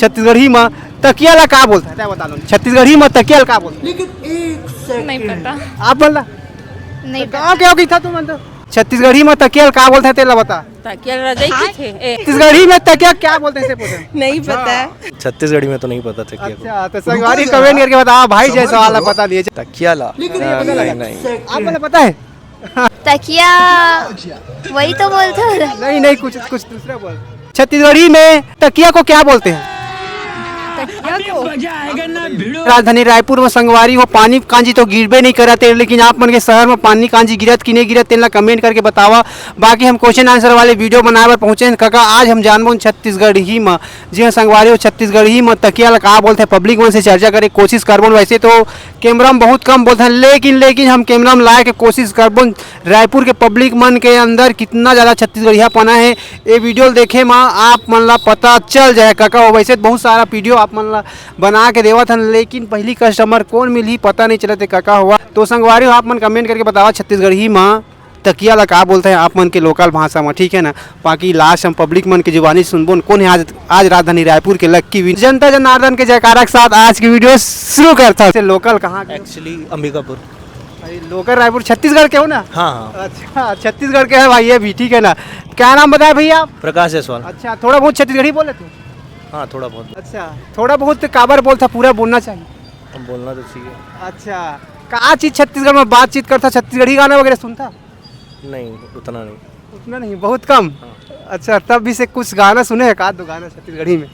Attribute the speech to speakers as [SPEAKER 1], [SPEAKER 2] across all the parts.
[SPEAKER 1] छत्तीसगढ़ी में तकिया ला का बोलता है बता लो। छत्तीसगढ़ी में तकिया ला का बोलता है?
[SPEAKER 2] नहीं पता।
[SPEAKER 1] आप बोलना
[SPEAKER 2] नहीं
[SPEAKER 1] कहाँ क्या था तुम तो छत्तीसगढ़ी में तकिया का बोलते हैं तेला बता।
[SPEAKER 2] तकिया रजाई की थे।
[SPEAKER 1] छत्तीसगढ़ी में तकिया क्या बोलते हैं इसे पूछे?
[SPEAKER 2] नहीं पता।
[SPEAKER 3] छत्तीसगढ़ी में तो नहीं पता तकिया को।
[SPEAKER 1] अच्छा तो संगवारी कमेंट करके बताओ भाई जैसा सवाल पता नहीं है।
[SPEAKER 3] तकिया ला नहीं
[SPEAKER 1] आप बोले पता है?
[SPEAKER 4] तकिया वही तो बोलते हो।
[SPEAKER 1] नहीं नहीं कुछ कुछ दूसरा बोल। छत्तीसगढ़ी में तकिया को क्या बोलते हैं? राजधानी रायपुर में संगवारी हो पानी कांजी तो गिरबे नहीं करते, लेकिन आप मन के शहर में पानी कांजी गिरत कि नहीं गिरत तेला कमेंट करके बतावा। बाकी हम क्वेश्चन आंसर वाले वीडियो बनाए पर पहुंचे हैं काका। आज हम जानबो छत्तीसगढ़ ही में जी हाँ संगवारी हो छत्तीसगढ़ ही में तकिया ला का बोलते हैं पब्लिक मन से चर्चा करे कोशिश करबो। वैसे तो कैमरा में बहुत कम बोलते हैं, लेकिन हम कैमरा में लाए के कोशिश करबो रायपुर के पब्लिक मन के अंदर कितना ज़्यादा छत्तीसगढ़िया पना है। ये वीडियो देखे में आप मन ला पता चल जाए काका। वैसे बहुत सारा वीडियो आप मन ला बना के देवा था, लेकिन पहली कस्टमर कौन मिली पता नहीं चलते काका हुआ। तो संगवारी आप मन कमेंट करके बतावा छत्तीसगढ़ी में तकिया ला का बोलते हैं आप मन के लोकल भाषा में, ठीक है ना। बाकी लास्ट हम पब्लिक मन की जुबानी सुनबो कौन है आज राजधानी रायपुर के लक्की विन जनता जनार्दन के जयकारा के साथ आज की वीडियो शुरू करता है। लोकल कहाँ के?
[SPEAKER 3] एक्चुअली अंबिकापुर।
[SPEAKER 1] लोकल रायपुर छत्तीसगढ़ के हो ना?
[SPEAKER 3] हाँ।
[SPEAKER 1] अच्छा छत्तीसगढ़ के है भाई ये भी, ठीक है ना। क्या नाम बताया भैया आप?
[SPEAKER 3] प्रकाश जायसवाल।
[SPEAKER 1] अच्छा थोड़ा बहुत छत्तीसगढ़ी बोले थे?
[SPEAKER 3] हाँ थोड़ा बहुत।
[SPEAKER 1] अच्छा थोड़ा बहुत काबर बोलता पूरा बोलना चाहिए?
[SPEAKER 3] अब बोलना तो चाहिए।
[SPEAKER 1] अच्छा कहाँ चीज छत्तीसगढ़ में बातचीत करता छत्तीसगढ़ी गाना वगैरह सुनता?
[SPEAKER 3] नहीं उतना नहीं।
[SPEAKER 1] उतना नहीं बहुत कम। अच्छा तब भी से कुछ गाना सुने हैं? दो गाना छत्तीसगढ़ी में?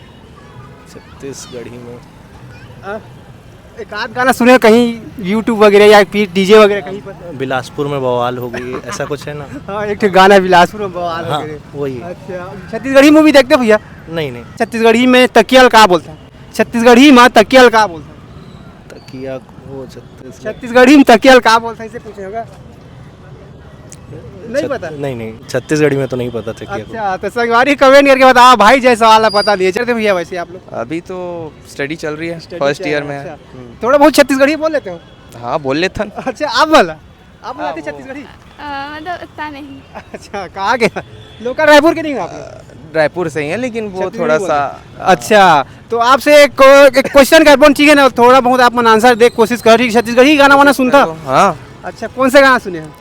[SPEAKER 3] छत्तीसगढ़ी में
[SPEAKER 1] एक आध गाना सुने कहीं यूट्यूब वगैरह या फिर डीजे वगैरह कहीं पर?
[SPEAKER 3] बिलासपुर में बवाल हो गई ऐसा कुछ है ना।
[SPEAKER 1] हाँ एक गाना बिलासपुर में बवाल
[SPEAKER 3] हाँ
[SPEAKER 1] वगैरह।
[SPEAKER 3] वही।
[SPEAKER 1] अच्छा छत्तीसगढ़ी मूवी देखते भैया?
[SPEAKER 3] नहीं नहीं।
[SPEAKER 1] छत्तीसगढ़ी में तकिया का बोलता है? छत्तीसगढ़ी में तकिया का बोलता है?
[SPEAKER 3] तकिया वो
[SPEAKER 1] छत्तीसगढ़ी में तकिया का बोलता है इसे पूछे होगा? नहीं पता?
[SPEAKER 3] नहीं छत्तीसगढ़ी में तो नहीं पता तकिया को।
[SPEAKER 1] अच्छा तो संगवारी कमेंट करके बताओ भाई जैसा वाला पता नहीं चलते भैया। वैसे आप लोग
[SPEAKER 5] अभी तो स्टडी चल रही है, फर्स्ट ईयर में है।
[SPEAKER 1] अच्छा, थोड़ा बहुत छत्तीसगढ़ी बोल लेते हो?
[SPEAKER 5] हाँ बोल लेते हैं।
[SPEAKER 1] अच्छा आप बोलाते छत्तीसगढ़ी?
[SPEAKER 4] मतलब उतना नहीं।
[SPEAKER 1] अच्छा कहाँ के? लोकल रायपुर के नहीं हो आप लोग?
[SPEAKER 5] रायपुर से ही है लेकिन वो थोड़ा सा।
[SPEAKER 1] अच्छा तो आपसे एक क्वेश्चन कर ठीक है ना, थोड़ा बहुत आप मन आंसर दे कोशिश कर। छत्तीसगढ़ी गाना वाना सुनता?
[SPEAKER 5] हाँ
[SPEAKER 1] अच्छा कौन से गाना सुने हैं?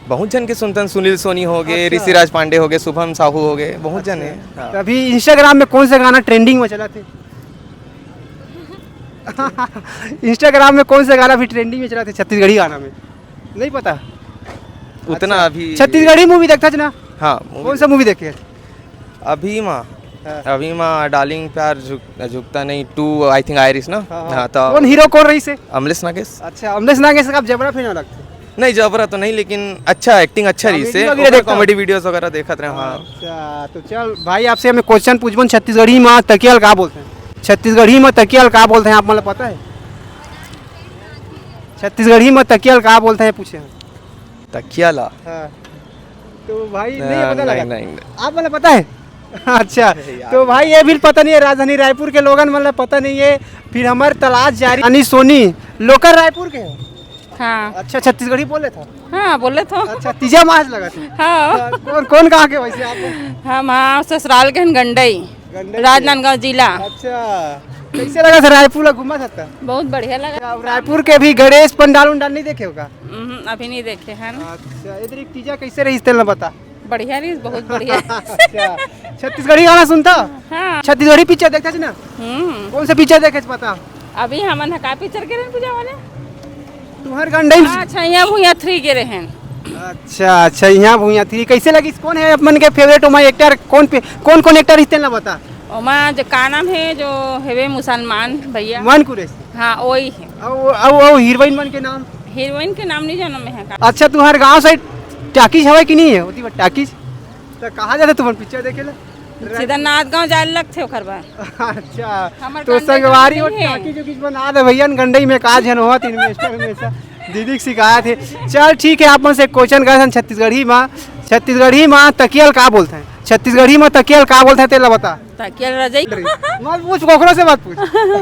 [SPEAKER 5] बहुत जन के सुनते हैं, सुनील सोनी हो गए,
[SPEAKER 1] अच्छा।
[SPEAKER 5] ऋषिराज पांडे हो गए, शुभम साहू हो गए, बहुत जन है। हाँ।
[SPEAKER 1] तो अभी इंस्टाग्राम में कौन से गाना ट्रेंडिंग में चला थे? इंस्टाग्राम में कौन से गाना भी ट्रेंडिंग में चला थे छत्तीसगढ़ी गाना में? नहीं पता
[SPEAKER 5] उतना अभी।
[SPEAKER 1] छत्तीसगढ़ी मूवी देखता ना?
[SPEAKER 5] हाँ
[SPEAKER 1] कौन सा मूवी देखे?
[SPEAKER 5] अभी माँ डार्लिंग प्यार झुकता नहीं 2 आई थिंक आयरिश ना। हाँ तो
[SPEAKER 1] कौन हीरो कौन रही से?
[SPEAKER 5] अमलेश नागेश।
[SPEAKER 1] अच्छा अमलेश नागेश आप जबरा फिर लगते?
[SPEAKER 5] नहीं जबरा तो नहीं, लेकिन अच्छा एक्टिंग अच्छा रही से। कॉमेडी वीडियोस वगैरह देखते रहे। हाँ
[SPEAKER 1] अच्छा तो चल भाई आपसे हमें क्वेश्चन पूछबो छत्तीसगढ़ी में तकिया का बोलते हैं? छत्तीसगढ़ी में तकिया का बोलते हैं आप मतलब पता है? छत्तीसगढ़ी में तकिया का बोलते हैं पूछे हैं?
[SPEAKER 5] तकिया ला।
[SPEAKER 1] हाँ। तो भाई नहीं पता लगा?
[SPEAKER 5] नहीं
[SPEAKER 1] आप मतलब पता है? अच्छा तो भाई ये भी पता नहीं है, राजधानी रायपुर के लोगन मतलब पता नहीं है। फिर हमारे तलाश जारी यानी सोनी लोकल रायपुर के हो?
[SPEAKER 2] हाँ।
[SPEAKER 1] अच्छा छत्तीसगढ़ी बोले था?
[SPEAKER 2] हाँ बोले तो।
[SPEAKER 1] अच्छा तीजा मास लगा था?
[SPEAKER 2] हाँ।
[SPEAKER 1] कौन कहाँ के वैसे आप?
[SPEAKER 2] हम हाँ ससुराल के गंडई राजनांदगांव जिला।
[SPEAKER 1] अच्छा कैसे लगा था रायपुर घूमा था?
[SPEAKER 2] बहुत बढ़िया लगा।
[SPEAKER 1] रायपुर के भी गणेश पंडाल उंडाल नहीं देखे होगा?
[SPEAKER 2] अभी नहीं देखे हैं।
[SPEAKER 1] अच्छा इधर एक तीजा कैसे रही तेल बता?
[SPEAKER 2] बढ़िया रही बहुत बढ़िया।
[SPEAKER 1] अच्छा छत्तीसगढ़ी गाना सुनता?
[SPEAKER 2] हाँ।
[SPEAKER 1] छत्तीसगढ़ी पिक्चर देखता ना? कौन सा पिक्चर देखे पता?
[SPEAKER 2] अभी हमन का पिक्चर के रहन पूजा वाले
[SPEAKER 1] तुम्हार गंडई।
[SPEAKER 2] अच्छा यहाँ भूया 3 के रहन।
[SPEAKER 1] अच्छा यहाँ भूया 3 कैसे लगी? कौन है अपन के फेवरेट ओमा एक्टर? कौन एक्टर इतने ना बता?
[SPEAKER 2] ओमा जो का नाम है जो हेवे मुसलमान भैया
[SPEAKER 1] मन कुरेश।
[SPEAKER 2] हाँ वही है।
[SPEAKER 1] और हीरोइन मन के नाम?
[SPEAKER 2] हीरोइन के नाम नहीं जानो मैं है।
[SPEAKER 1] अच्छा तुम्हारे गांव साइड टाकीज हवा कि नहीं है? होती टाकीज तो कहाँ जाते तुम पिक्चर देखे ला?
[SPEAKER 2] सीधा नाथगांव जाए लग थे ओकर बाद।
[SPEAKER 1] अच्छा तो संगवारी और टाकीज उकीज बना दे भैया गंडई में काज जन होत इन्वेस्टर में से दीदी की शिकायत है। चल ठीक है आप मुझसे क्वेश्चन कर छत्तीसगढ़ी में तकियल का बोलते हैं? छत्तीसगढ़ी में तकियल का बोलते हैं तेला बता?
[SPEAKER 2] तकिया रजाई
[SPEAKER 1] मत पूछ कोकरो से मत पूछ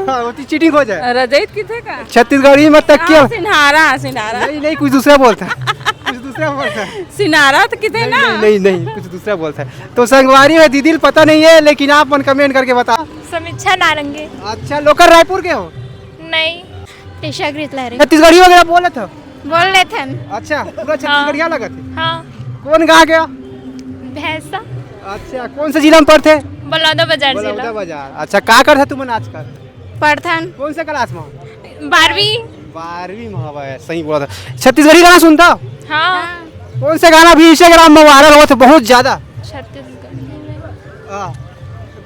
[SPEAKER 1] होती चीटिंग हो जाए।
[SPEAKER 2] रजाई किथे का?
[SPEAKER 1] छत्तीसगढ़ी में तकियल
[SPEAKER 2] सिन्हारा सिन्हारा
[SPEAKER 1] नहीं कुछ दूसरा बोलता है। कुछ दूसरा बोलता है।
[SPEAKER 2] सिनारा तो कितने ना।
[SPEAKER 1] नहीं नहीं नहीं, कुछ दूसरा बोलता है। तो संगवारी है दीदी, पता नहीं है, लेकिन आप मन कमेंट करके बता।
[SPEAKER 4] समीक्षा नारंगे।
[SPEAKER 1] अच्छा, लोकल रायपुर के हो?
[SPEAKER 4] नहीं, पेशागृत लहरी।
[SPEAKER 1] छत्तीसगढ़ी वगैरह बोले थे?
[SPEAKER 4] बोल रहे थे हम।
[SPEAKER 1] अच्छा, पूरा छत्तीसगढ़िया लगा थे।
[SPEAKER 4] हाँ।
[SPEAKER 1] कौन कहाँ गया?
[SPEAKER 4] भैंसा।
[SPEAKER 1] अच्छा, कौन से जिला में पढ़ते?
[SPEAKER 4] बलौदा बाजार
[SPEAKER 1] बलौदा बाजार। अच्छा, क्या करता तुम आजकल?
[SPEAKER 4] पढ़थन।
[SPEAKER 1] कौन से क्लास में?
[SPEAKER 4] 12वीं।
[SPEAKER 1] 12वीं में हवा है, सही बोला था। छत्तीसगढ़ी गाना सुनता हो?
[SPEAKER 4] हाँ।
[SPEAKER 1] कौन से गाना भी इंस्टाग्राम में वायरल हुआ था बहुत ज्यादा?
[SPEAKER 4] छत्तीसगढ़।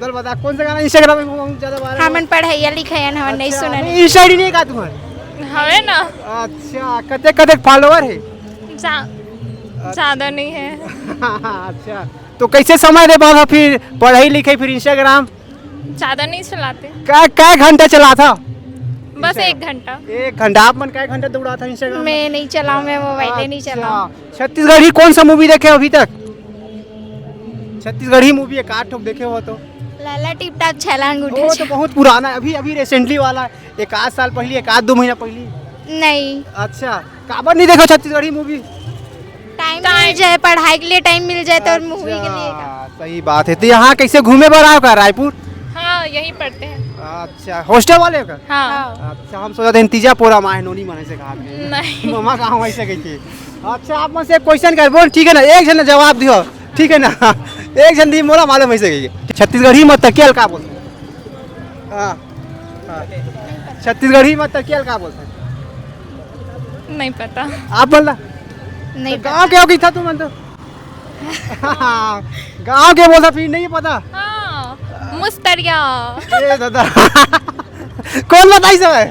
[SPEAKER 1] चल बता, कौन सा गाना इंस्टाग्राम में बहुत ज्यादा वायरल?
[SPEAKER 4] हमन पढ़ाइया लिखाया ना, नहीं सुना।
[SPEAKER 1] इंस्टा आईडी नहीं का तुम्हारे?
[SPEAKER 4] हवे ना।
[SPEAKER 1] अच्छा, कते कते फॉलोअर है?
[SPEAKER 4] ज्यादा नहीं है।
[SPEAKER 1] अच्छा, तो कैसे समय दे पाओ फिर पढ़ाई लिखाई फिर इंस्टाग्राम?
[SPEAKER 4] ज्यादा नहीं चलाते।
[SPEAKER 1] क्या घंटा चला था?
[SPEAKER 4] बस 1 घंटा।
[SPEAKER 1] 1 घंटा। आप मन क्या घंटा दौड़ा था इंस्टाग्राम?
[SPEAKER 4] मैं नहीं चलाऊं, मैं मोबाइल नहीं चलाऊं।
[SPEAKER 1] छत्तीसगढ़ी कौन सा मूवी देखे हो अभी तक? छत्तीसगढ़ी मूवी एक 8 ठोक देखे हो तो?
[SPEAKER 4] लाला टिप टाप छलांग उठे।
[SPEAKER 1] वो तो बहुत पुराना है, अभी अभी रिसेंटली वाला है, 1 साल पहले, 1-2 महीना पहले।
[SPEAKER 4] नहीं।
[SPEAKER 1] अच्छा, काबर नहीं देखो छत्तीसगढ़ी मूवी?
[SPEAKER 4] टाइम मिल जाए, पढ़ाई के लिए टाइम मिल जाए तो मूवी के लिए।
[SPEAKER 1] सही बात है। तो यहाँ कैसे घूमे पर आओ का? रायपुर?
[SPEAKER 4] हाँ, यहीं पढ़ते हैं।
[SPEAKER 1] अच्छा, हॉस्टल वाले का?
[SPEAKER 4] हाँ।
[SPEAKER 1] अच्छा, हम सोचा था इंतजा पोरा माहे नोनी मने से कहा के।
[SPEAKER 4] नहीं।
[SPEAKER 1] मम्मा कहाँ वैसे गई थी? अच्छा, आप मुझसे क्वेश्चन कर बोल, ठीक है ना? एक जन जवाब दियो, ठीक है ना? एक जन दी मोला मालूम वैसे गई। छत्तीसगढ़ी में तकियल का बोलते हैं? छत्तीसगढ़ी में तकियल का बोलते हैं?
[SPEAKER 4] नहीं पता।
[SPEAKER 1] आप बोलना।
[SPEAKER 4] नहीं
[SPEAKER 1] तो गाँव के हो गई था तुम तो? गाँव के बोलता फिर नहीं पता?
[SPEAKER 4] हाँ, मुस्तरिया।
[SPEAKER 1] ए दादा कौन बताई सब है?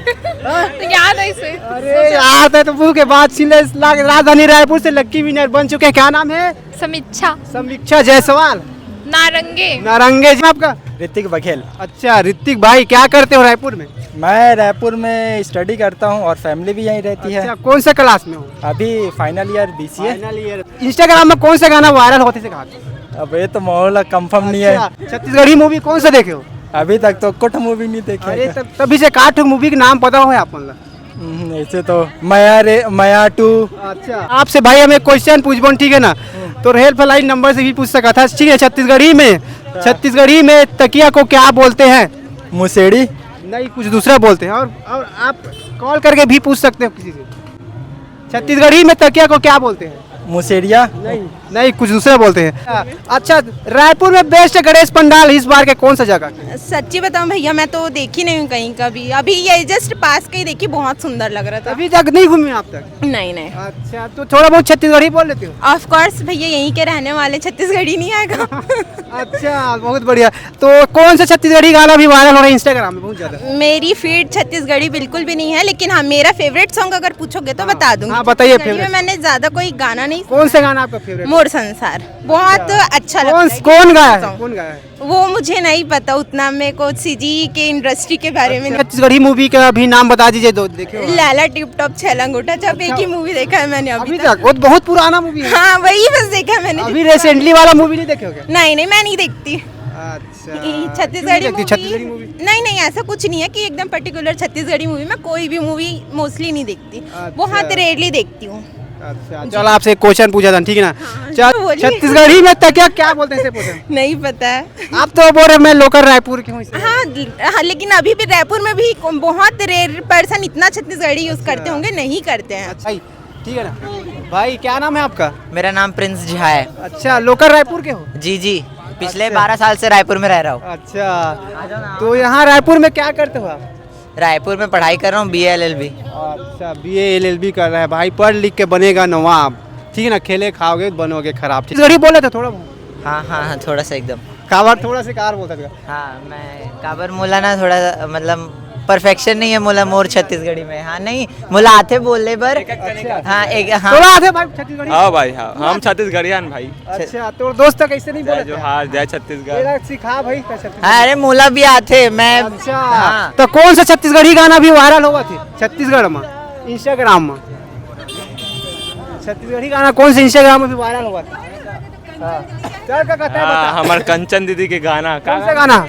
[SPEAKER 4] याद है इसे।
[SPEAKER 1] अरे यार, तो मुंह के बाद सिले राजधानी रायपुर से लक्की विनर बन चुके हैं। क्या नाम है?
[SPEAKER 4] समीक्षा
[SPEAKER 1] समीक्षा जायसवाल।
[SPEAKER 4] नारंगे।
[SPEAKER 1] नारंगे जी। आपका?
[SPEAKER 3] ऋतिक बघेल।
[SPEAKER 1] अच्छा, ऋतिक भाई, क्या करते हो रायपुर में?
[SPEAKER 3] मैं रायपुर में स्टडी करता हूँ और फैमिली भी यहीं रहती
[SPEAKER 1] अच्छा,
[SPEAKER 3] है।
[SPEAKER 1] कौन सा क्लास में हो?
[SPEAKER 3] अभी final year BCA।
[SPEAKER 1] Final year. Instagram में कौन सा गाना वायरल होते से कहा?
[SPEAKER 3] अब ये तो माहौल कंफर्म नहीं है।
[SPEAKER 1] अच्छा, छत्तीसगढ़ी मूवी कौन सा देखे हो?
[SPEAKER 3] अभी तक तो कुछ मूवी नहीं देखी
[SPEAKER 1] अरे
[SPEAKER 3] है।
[SPEAKER 1] तभी से 8 मूवी के नाम पता हो आप?
[SPEAKER 3] ऐसे तो माया 2।
[SPEAKER 1] अच्छा, आपसे भाई हमें क्वेश्चन पूछबो, ठीक है ना? तो हेल्पलाइन नंबर से भी पूछ सका था, ठीक है? छत्तीसगढ़ी में तकिया को क्या बोलते हैं?
[SPEAKER 3] मुसेड़ी।
[SPEAKER 1] नहीं, कुछ दूसरा बोलते हैं। और आप कॉल करके भी पूछ सकते हो किसी से। छत्तीसगढ़ी में तकिया को क्या बोलते हैं?
[SPEAKER 3] मुसेड़िया।
[SPEAKER 1] नहीं, कुछ दूसरा बोलते हैं। अच्छा, रायपुर में बेस्ट गणेश पंडाल इस बार के कौन सा जगह?
[SPEAKER 6] सच्ची बताऊं भैया, मैं तो देखी नहीं हूँ कहीं कभी। अभी ये जस्ट पास के ही देखी, बहुत सुंदर लग रहा था।
[SPEAKER 1] अभी तक नहीं घूमे आप तक?
[SPEAKER 6] नहीं।
[SPEAKER 1] अच्छा, तो थोड़ा बहुत छत्तीसगढ़ी बोल लेते हो?
[SPEAKER 6] ऑफ कोर्स भैया, यहीं के रहने वाले, छत्तीसगढ़ी नहीं आएगा।
[SPEAKER 1] अच्छा, बहुत बढ़िया। तो कौन सा छत्तीसगढ़ी गाना भी वायरल हो रहा है इंस्टाग्राम में बहुत ज्यादा?
[SPEAKER 6] मेरी फीड छत्तीसगढ़ी बिल्कुल भी नहीं है, लेकिन हाँ, मेरा फेवरेट सॉन्ग अगर पूछोगे तो बता दूंगी।
[SPEAKER 1] हाँ, बताइए
[SPEAKER 6] छत्तीसगढ़ी में मैंने ज्यादा कोई गाना नहीं।
[SPEAKER 1] कौन सा गाना आपका फेवरेट?
[SPEAKER 6] मोर संसार बहुत अच्छा लगता है।
[SPEAKER 1] कौन गाया है? कौन गाया है?
[SPEAKER 6] वो मुझे नहीं पता उतना, मेरे को सीजी के इंडस्ट्री के बारे में।
[SPEAKER 1] छत्तीसगढ़ी मूवी का भी नाम बता दीजिए दो, देखे?
[SPEAKER 6] लाला टिप टॉप छलांग उठा जब एक ही मूवी देखा है मैंने अभी तक।
[SPEAKER 1] वो बहुत पुराना मूवी है।
[SPEAKER 6] हाँ, वही बस देखा है मैंने।
[SPEAKER 1] अभी रिसेंटली वाला मूवी नहीं देखे हो क्या?
[SPEAKER 6] नहीं, मैं नहीं देखती।
[SPEAKER 1] अच्छा,
[SPEAKER 6] छत्तीसगढ़ी मूवी नहीं, ऐसा कुछ नहीं है कि एकदम पर्टिकुलर छत्तीसगढ़ी मूवी। मैं कोई भी मूवी मोस्टली नहीं देखती, बहुत रेयरली देखती हूँ।
[SPEAKER 1] अच्छा, चल आपसे एक क्वेश्चन पूछा था, ठीक है ना?
[SPEAKER 6] तो बोलिए।
[SPEAKER 1] छत्तीसगढ़ी में तकिया क्या बोलते हैं? पूछे
[SPEAKER 6] नहीं पता है।
[SPEAKER 1] आप तो बोल रहे मैं लोकल रायपुर की हूँ।
[SPEAKER 6] हाँ, लेकिन अभी भी रायपुर में भी बहुत रेयर पर्सन इतना छत्तीसगढ़ी यूज करते होंगे, नहीं करते हैं।
[SPEAKER 1] अच्छा, ठीक है ना? भाई, क्या नाम है आपका?
[SPEAKER 7] मेरा नाम प्रिंस झा है।
[SPEAKER 1] अच्छा, लोकल रायपुर के हो?
[SPEAKER 7] जी, पिछले 12 साल से रायपुर में रह रहा हूँ।
[SPEAKER 1] अच्छा, तो यहाँ रायपुर में क्या करते हो आप?
[SPEAKER 7] रायपुर में पढ़ाई कर रहा हूँ, BA LLB।
[SPEAKER 1] अच्छा, BA LLB कर रहा है भाई, पढ़ लिख के बनेगा नवाब, ठीक है ना? खेले खाओगे बनोगे खराब। छत्तीसगढ़ी बोले थे थोड़ा बहुत?
[SPEAKER 7] हाँ, थोड़ा सा एकदम।
[SPEAKER 1] काबर थोड़ा से कार बोलता था?
[SPEAKER 7] हाँ, मैं काबर मोला ना थोड़ा मतलब परफेक्शन नहीं है मोला मोर छत्तीसगढ़ी में। हाँ, नहीं मोला आते बोले बर। हाँ, एक हाँ
[SPEAKER 1] थोड़ा आते भाई छत्तीसगढ़ी?
[SPEAKER 8] हाँ भाई, हाँ हम छत्तीसगढ़ियान भाई।
[SPEAKER 1] अच्छा, तो दोस्त कैसे नहीं बोले?
[SPEAKER 8] जो हाँ, जय छत्तीसगढ़।
[SPEAKER 1] मेरा सिखा भाई कैसे?
[SPEAKER 7] हाँ, अरे मोला भी आते मैं।
[SPEAKER 1] अच्छा,
[SPEAKER 7] हाँ।
[SPEAKER 1] तो कौन सा छत्तीसगढ़ी गाना भी वायरल हुआ थे छत्तीसगढ़ में इंस्टाग्राम में? छत्तीसगढ़ी गाना कौन सा इंस्टाग्राम में भी वायरल हुआ था? चल का कहता है बता।
[SPEAKER 8] हमारे कंचन दीदी के गाना।
[SPEAKER 1] कौन सा गाना?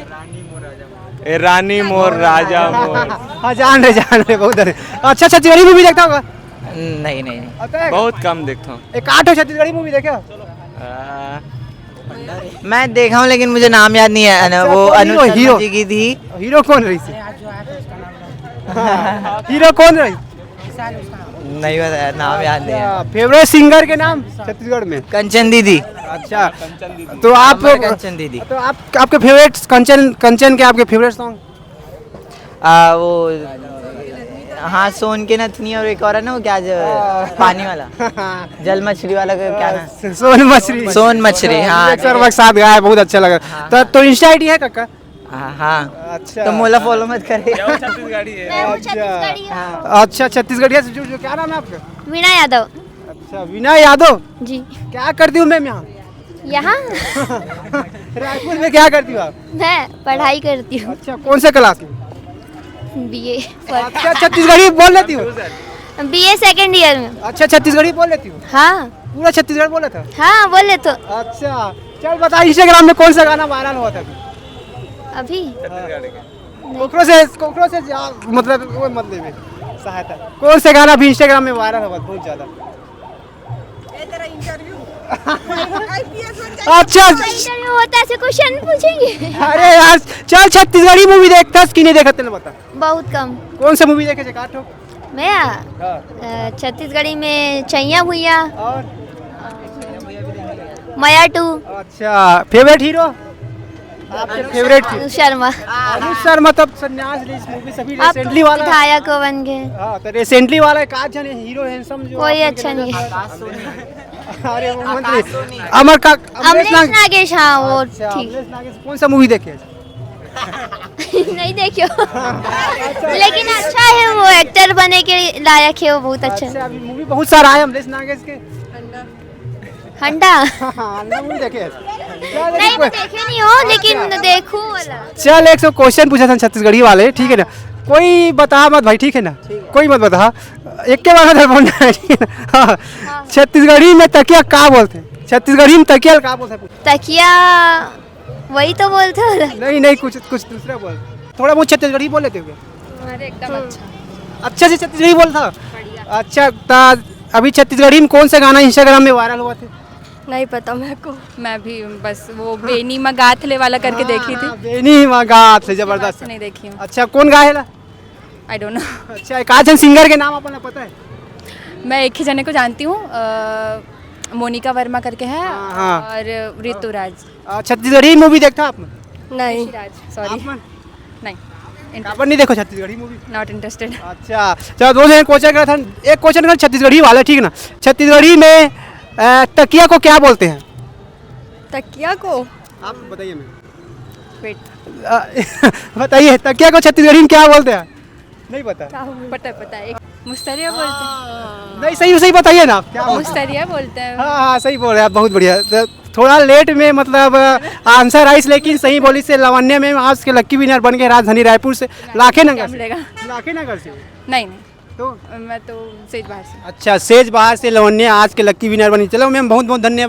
[SPEAKER 8] ए रानी मोर राजा मोर।
[SPEAKER 1] हाँ, जान रहे बहुत अच्छा। छत्तीसगढ़ी मूवी देखता होगा?
[SPEAKER 7] नहीं नहीं नहीं
[SPEAKER 1] आता है
[SPEAKER 8] बहुत कम देखता हूँ
[SPEAKER 1] एक आठ छत्तीसगढ़ी मूवी देखा
[SPEAKER 7] मैं देखा हूँ लेकिन मुझे नाम याद नहीं है
[SPEAKER 1] अच्छा,
[SPEAKER 7] वो
[SPEAKER 1] कौन
[SPEAKER 7] अनुज
[SPEAKER 1] हीरो?
[SPEAKER 7] शर्मा जी की थी।
[SPEAKER 1] हीरो कौन रही थी हीरो कौन रही
[SPEAKER 7] नहीं बताया, नाम याद नहीं है।
[SPEAKER 1] फेवरेट सिंगर के नाम छत्तीसगढ़ में
[SPEAKER 7] कंचन दीदी।
[SPEAKER 1] अच्छा तो आप
[SPEAKER 7] अमर कंचन दीदी।
[SPEAKER 1] तो आप आपके फेवरेट कंचन कंचन के आपके फेवरेट सॉन्ग
[SPEAKER 7] वो हाँ सोन के नथनी और एक और है ना वो क्या पानी वाला जल मछली वाला क्या ना
[SPEAKER 1] सोन मछली
[SPEAKER 7] सोन मछली हाँ
[SPEAKER 1] सर वक्त साथ गाया बहुत अच्छा लगा तो इंस्टा आईडी है काका
[SPEAKER 7] हाँ
[SPEAKER 1] अच्छा
[SPEAKER 7] तो मोला फॉलो मत करे।
[SPEAKER 8] छत्तीसगढ़ी है
[SPEAKER 4] मैं हूँ छत्तीसगढ़ी हूँ।
[SPEAKER 1] अच्छा छत्तीसगढ़िया से जो क्या नाम है आपका
[SPEAKER 4] वीणा यादव
[SPEAKER 1] अच्छा वीणा यादव
[SPEAKER 4] जी।
[SPEAKER 1] क्या करती हूँ मैम यहाँ
[SPEAKER 4] यहाँ
[SPEAKER 1] रायपुर में क्या करती हूँ आप
[SPEAKER 4] मैं पढ़ाई करती हूँ
[SPEAKER 1] अच्छा कौन से क्लास में
[SPEAKER 4] बीए
[SPEAKER 1] अच्छा छत्तीसगढ़ी बोल लेती हूँ
[SPEAKER 4] बीए सेकंड ईयर में।
[SPEAKER 1] अच्छा छत्तीसगढ़ी बोल लेती हूँ
[SPEAKER 4] हाँ
[SPEAKER 1] पूरा छत्तीसगढ़ बोला था
[SPEAKER 4] हाँ बोले तो
[SPEAKER 1] अच्छा चल बता इंस्टाग्राम में कौन सा गाना वायरल हुआ था
[SPEAKER 4] अभी
[SPEAKER 1] कोकरो से मतलब वो मतलब में सहायता कौन से गाना भी इंस्टाग्राम में वायरल हुआ बहुत ज्यादा अच्छा
[SPEAKER 4] इंटरव्यू होता है ऐसे क्वेश्चन पूछेंगे।
[SPEAKER 1] अरे यार चल छत्तीसगढ़ी मूवी देखता कि नहीं देखा तेने बता
[SPEAKER 4] बहुत कम।
[SPEAKER 1] कौन सा मूवी देखे काटो
[SPEAKER 4] मैं छत्तीसगढ़ी में चैया भुइया
[SPEAKER 1] और
[SPEAKER 4] मया टू
[SPEAKER 1] अच्छा फेवरेट हीरो आपके फेवरेट
[SPEAKER 4] अनुज शर्मा।
[SPEAKER 1] अनुज शर्मा तब संन्यास ली इस मूवी सभी
[SPEAKER 4] आप
[SPEAKER 1] रिसेंटली वाला
[SPEAKER 4] विधायक को बन गए।
[SPEAKER 1] हाँ तो रिसेंटली वाला एक आज जने हीरो हैंडसम जो
[SPEAKER 4] कोई
[SPEAKER 1] आपने
[SPEAKER 4] अच्छा नहीं है।
[SPEAKER 1] अरे वो मंत्री अमर का
[SPEAKER 4] अमरीश नागेश हाँ वो
[SPEAKER 1] अच्छा,
[SPEAKER 4] ठीक।
[SPEAKER 1] अमरीश नागेश कौन सा मूवी देखे
[SPEAKER 4] नहीं देखियो लेकिन अच्छा है वो एक्टर बने के लायक है वो बहुत अच्छा है।
[SPEAKER 1] अच्छा अभी मूवी बहुत सारा है अमरीश नागेश के
[SPEAKER 4] हंडा
[SPEAKER 1] हाँ मूवी देखे
[SPEAKER 4] नहीं मैं देखे नहीं हो लेकिन देखूं वाला।
[SPEAKER 1] चल एक सौ क्वेश्चन पूछा था छत्तीसगढ़ी वाले ठीक है ना कोई बता मत भाई ठीक है ना कोई मत बता एक के बार बोलना है ठीक है ना हाँ। छत्तीसगढ़ी में तकिया का बोलते हैं छत्तीसगढ़ी में तकिया का बोलते हैं
[SPEAKER 4] तकिया वही तो बोलते हो।
[SPEAKER 1] नहीं नहीं कुछ कुछ दूसरा बोल थोड़ा बहुत छत्तीसगढ़ी बोल लेते हो
[SPEAKER 2] अरे एकदम अच्छा
[SPEAKER 1] अच्छा से छत्तीसगढ़ी बोलता अच्छा ता अभी छत्तीसगढ़ी में कौन सा गाना इंस्टाग्राम में वायरल हुआ थे
[SPEAKER 4] नहीं पता मेरे को।
[SPEAKER 2] मैं भी बस वो बेनी मगाथले वाला करके देखी थी।
[SPEAKER 1] बेनी मगाथ से जबरदस्त
[SPEAKER 2] नहीं देखी हूँ।
[SPEAKER 1] अच्छा कौन गाएला
[SPEAKER 2] आई डोंट नो।
[SPEAKER 1] अच्छा एक आजन सिंगर के नाम अपना पता है
[SPEAKER 2] मैं एक ही जने को जानती हूँ मोनिका वर्मा करके है
[SPEAKER 1] हाँ।
[SPEAKER 2] और ऋतुराज
[SPEAKER 1] छत्तीसगढ़ी मूवी देखता आपने
[SPEAKER 4] नहीं
[SPEAKER 2] सॉरी
[SPEAKER 1] आपने
[SPEAKER 2] नहीं
[SPEAKER 1] काबर नहीं देखो छत्तीसगढ़ी मूवी
[SPEAKER 2] नॉट इंटरेस्टेड।
[SPEAKER 1] अच्छा चलो दो जन क्वेश्चन करा था एक क्वेश्चन कर छत्तीसगढ़ी वाला ठीक ना छत्तीसगढ़ी में तकिया को क्या बोलते हैं
[SPEAKER 4] तकिया को
[SPEAKER 1] आप बताइए मैं
[SPEAKER 2] वेट
[SPEAKER 1] बताइए तकिया को छत्तीसगढ़ी में क्या बोलते हैं नहीं पता
[SPEAKER 2] पता है मुस्तरिया बोलते हैं।
[SPEAKER 1] नहीं सही बताइए ना आप क्या
[SPEAKER 2] मुस्तरिया बोलते हैं।
[SPEAKER 1] हाँ सही बोल रहे हैं आप बहुत बढ़िया तो थोड़ा लेट में मतलब आंसर आइस लेकिन सही बोली से लावण्य में आज के लक्की विनर बन गए राजधानी रायपुर से लाखे नगर से
[SPEAKER 2] नहीं
[SPEAKER 1] तो
[SPEAKER 2] मैं तो सेज बाहर से।
[SPEAKER 1] अच्छा सेज बाहर से लावण्य आज के लक्की विनर बनी चलो मैम बहुत बहुत धन्यवाद।